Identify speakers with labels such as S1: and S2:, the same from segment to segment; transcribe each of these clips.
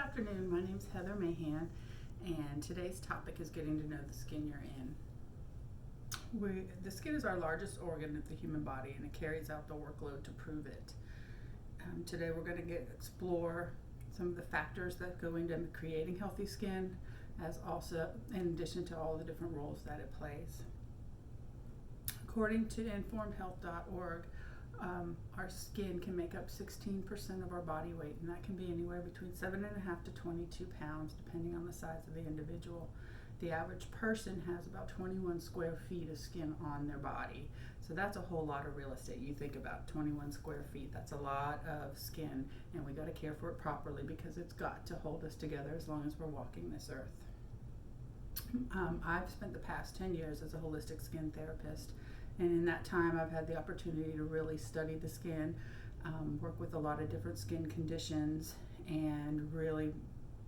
S1: afternoon. My name is Heather Mahan, and today's topic is getting to know the skin you're in. The skin is our largest organ of the human body, and it carries out the workload to prove it. Today we're going to explore some of the factors that go into creating healthy skin, as also in addition to all the different roles that it plays. According to informedhealth.org, our skin can make up 16% of our body weight, and that can be anywhere between 7.5 to 22 pounds, depending on the size of the individual. The average person has about 21 square feet of skin on their body, so that's a whole lot of real estate. You think about 21 square feet, that's a lot of skin, and we got to care for it properly because it's got to hold us together as long as we're walking this earth. I've spent the past 10 years as a holistic skin therapist, and in that time I've had the opportunity to really study the skin, work with a lot of different skin conditions, and really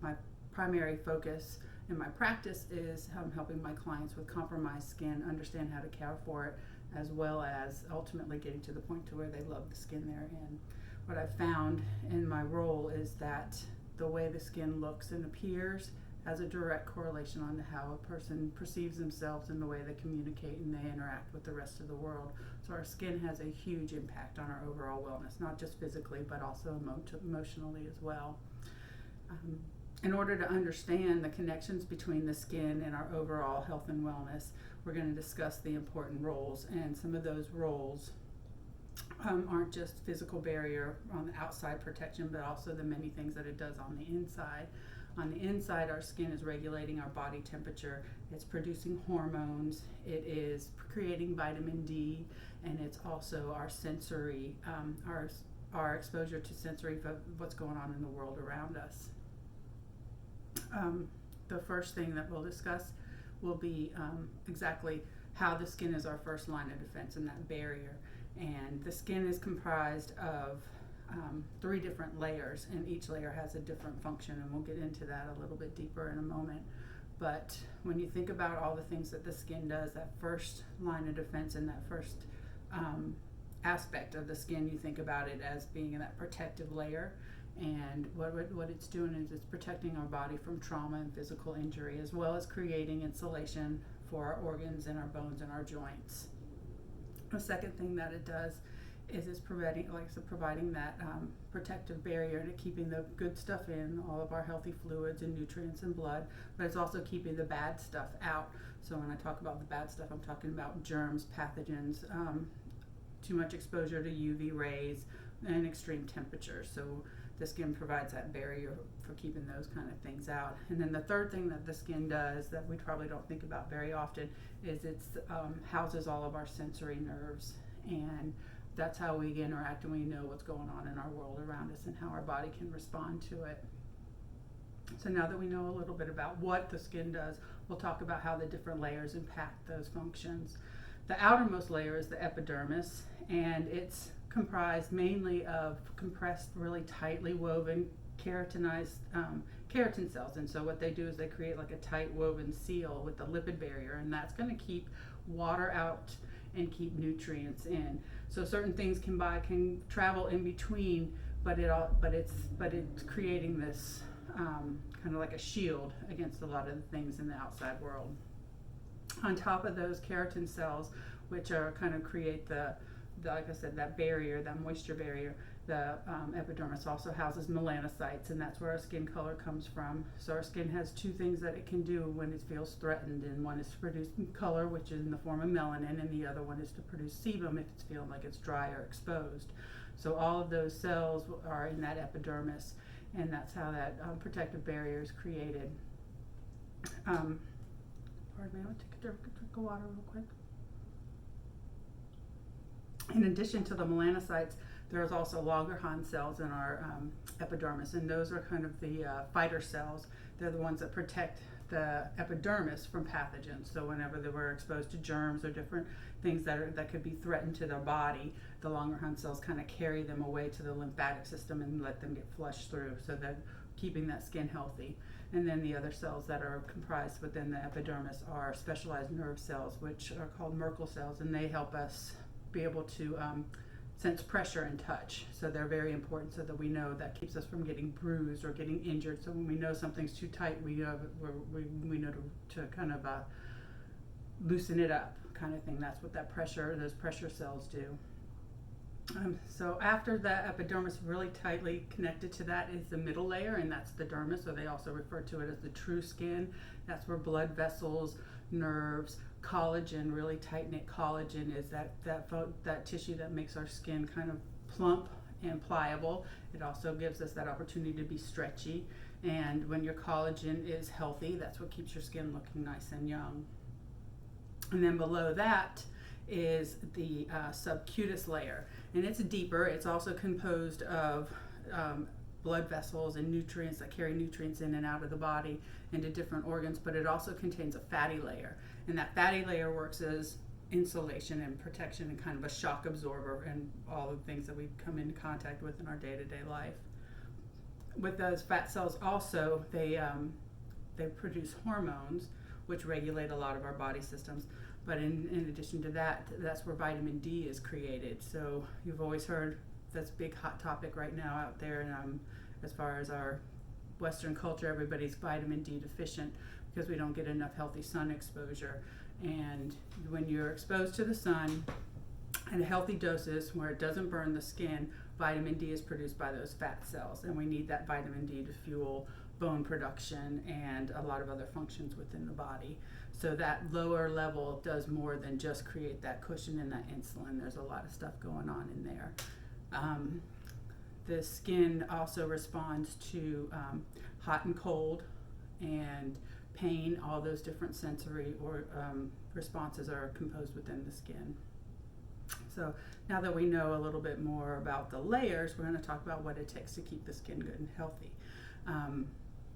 S1: my primary focus in my practice is helping my clients with compromised skin understand how to care for it, as well as ultimately getting to the point to where they love the skin they're in. What I've found in my role is that the way the skin looks and appears has a direct correlation on how a person perceives themselves and the way they communicate and they interact with the rest of the world. So our skin has a huge impact on our overall wellness, not just physically, but also emotionally as well. In order to understand the connections between the skin and our overall health and wellness, we're going to discuss the important roles, and some of those roles aren't just physical barrier on the outside protection, but also the many things that it does on the inside. On the inside, our skin is regulating our body temperature, it's producing hormones, it is creating vitamin D, and it's also our sensory, our exposure to sensory of what's going on in the world around us. The first thing that we'll discuss will be exactly how the skin is our first line of defense and that barrier. And the skin is comprised of 3 different layers, and each layer has a different function, and we'll get into that a little bit deeper in a moment. But when you think about all the things that the skin does, that first line of defense and that first aspect of the skin, you think about it as being in that protective layer. And what it's doing is it's protecting our body from trauma and physical injury, as well as creating insulation for our organs and our bones and our joints. The second thing that it does is it's providing that protective barrier to keeping the good stuff in, all of our healthy fluids and nutrients and blood, but it's also keeping the bad stuff out. So when I talk about the bad stuff, I'm talking about germs, pathogens, too much exposure to UV rays, and extreme temperatures. So the skin provides that barrier for keeping those kind of things out. And then the third thing that the skin does that we probably don't think about very often is it houses all of our sensory nerves, and that's how we interact and we know what's going on in our world around us and how our body can respond to it. So now that we know a little bit about what the skin does, we'll talk about how the different layers impact those functions. The outermost layer is the epidermis, and it's comprised mainly of compressed, really tightly woven keratinized keratin cells. And so what they do is they create like a tight woven seal with the lipid barrier, and that's going to keep water out and keep nutrients in. So certain things can travel in between, but it's creating this kind of like a shield against a lot of the things in the outside world. On top of those keratin cells, which are kind of create like I said, that barrier, that moisture barrier, the epidermis also houses melanocytes, and that's where our skin color comes from. So our skin has 2 things that it can do when it feels threatened, and one is to produce color, which is in the form of melanin, and the other one is to produce sebum if it's feeling like it's dry or exposed. So all of those cells are in that epidermis, and that's how that protective barrier is created. Pardon me, I'm going to take a drink of water real quick. In addition to the melanocytes, there's also Langerhans cells in our epidermis, and those are kind of the fighter cells. They're the ones that protect the epidermis from pathogens. So whenever they were exposed to germs or different things that could be threatened to their body, the Langerhans cells kind of carry them away to the lymphatic system and let them get flushed through, so that keeping that skin healthy. And then the other cells that are comprised within the epidermis are specialized nerve cells, which are called Merkel cells, and they help us be able to sense pressure and touch. So they're very important so that we know that keeps us from getting bruised or getting injured. So when we know something's too tight, we know to kind of loosen it up, kind of thing. That's what those pressure cells do. So after the epidermis, really tightly connected to that is the middle layer, and that's the dermis, or they also refer to it as the true skin. That's where blood vessels, nerves, collagen, really tight-knit collagen is that tissue that makes our skin kind of plump and pliable. It also gives us that opportunity to be stretchy, and when your collagen is healthy, that's what keeps your skin looking nice and young. And then below that is the subcutis layer, and it's deeper. It's also composed of blood vessels and nutrients that carry nutrients in and out of the body into different organs, but it also contains a fatty layer, and that fatty layer works as insulation and protection and kind of a shock absorber and all the things that we come into contact with in our day-to-day life. With those fat cells also, they produce hormones which regulate a lot of our body systems. But in addition to that, that's where vitamin D is created. So you've always heard that's a big hot topic right now out there, and as far as our Western culture, everybody's vitamin D deficient because we don't get enough healthy sun exposure. And when you're exposed to the sun at healthy doses where it doesn't burn the skin, vitamin D is produced by those fat cells, and we need that vitamin D to fuel bone production and a lot of other functions within the body. So that lower level does more than just create that cushion and that insulin. There's a lot of stuff going on in there. The skin also responds to hot and cold and pain. All those different sensory responses are composed within the skin. So now that we know a little bit more about the layers, we're going to talk about what it takes to keep the skin good and healthy.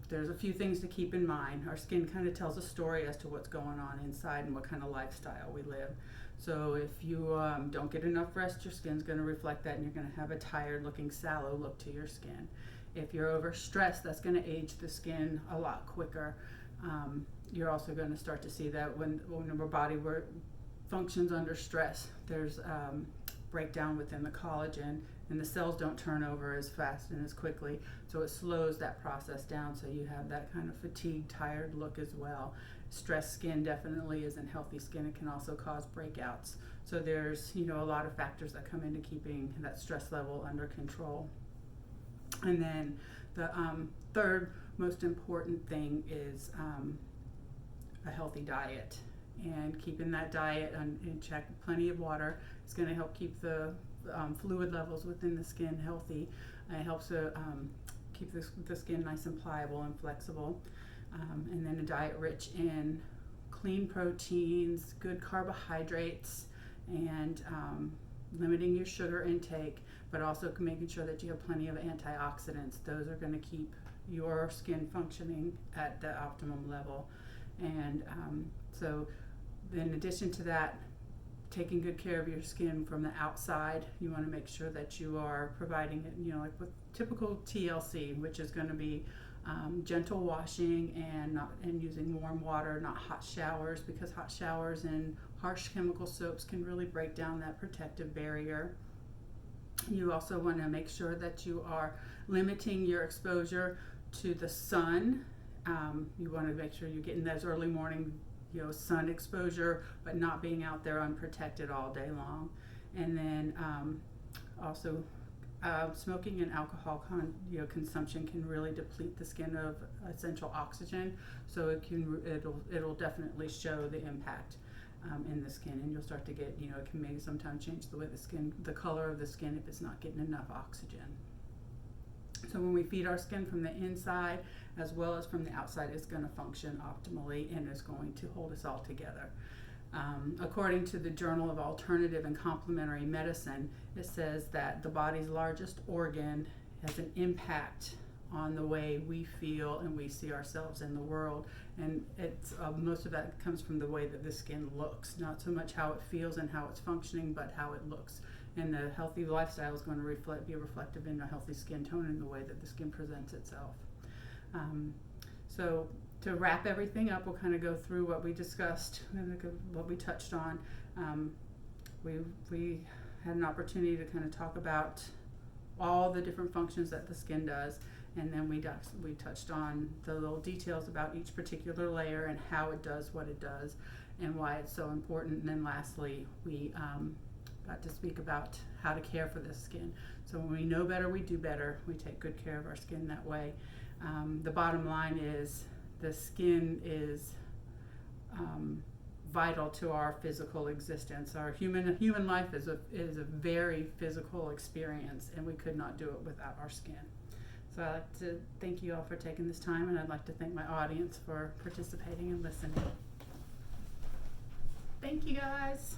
S1: There's a few things to keep in mind. Our skin kind of tells a story as to what's going on inside and what kind of lifestyle we live. So if you don't get enough rest, your skin's going to reflect that, and you're going to have a tired looking, sallow look to your skin. If you're overstressed, that's going to age the skin a lot quicker. You're also going to start to see that when our body functions under stress, there's breakdown within the collagen, and the cells don't turn over as fast and as quickly, so it slows that process down, so you have that kind of fatigued, tired look as well. Stressed skin definitely isn't healthy skin. It can also cause breakouts. So there's a lot of factors that come into keeping that stress level under control. And then the third most important thing is a healthy diet, and keeping that diet in check. Plenty of water is going to help keep the fluid levels within the skin healthy. It helps to keep the skin nice and pliable and flexible. And then a diet rich in clean proteins, good carbohydrates, and limiting your sugar intake, but also making sure that you have plenty of antioxidants. Those are going to keep your skin functioning at the optimum level. And so in addition to that, taking good care of your skin from the outside, you want to make sure that you are providing it, like with typical TLC, which is going to be gentle washing and using warm water, not hot showers, because hot showers and harsh chemical soaps can really break down that protective barrier. You also want to make sure that you are limiting your exposure to the sun. You want to make sure you're getting those early morning sun exposure, but not being out there unprotected all day long. And then also smoking and alcohol consumption can really deplete the skin of essential oxygen, so it'll definitely show the impact in the skin, and you'll start to get, it can maybe sometimes change the way the color of the skin if it's not getting enough oxygen. So when we feed our skin from the inside as well as from the outside, it's going to function optimally and is going to hold us all together. According to the Journal of Alternative and Complementary Medicine, it says that the body's largest organ has an impact on the way we feel and we see ourselves in the world. And it's most of that comes from the way that the skin looks, not so much how it feels and how it's functioning, but how it looks. And the healthy lifestyle is going to be reflective in a healthy skin tone and the way that the skin presents itself. So to wrap everything up, we'll kind of go through what we discussed and what we touched on. We had an opportunity to kind of talk about all the different functions that the skin does, and then we touched on the little details about each particular layer and how it does what it does and why it's so important. And then lastly, we got to speak about how to care for the skin. So when we know better, we do better. We take good care of our skin that way. The bottom line is the skin is vital to our physical existence. Our human life is a very physical experience, and we could not do it without our skin. So I'd like to thank you all for taking this time, and I'd like to thank my audience for participating and listening. Thank you, guys.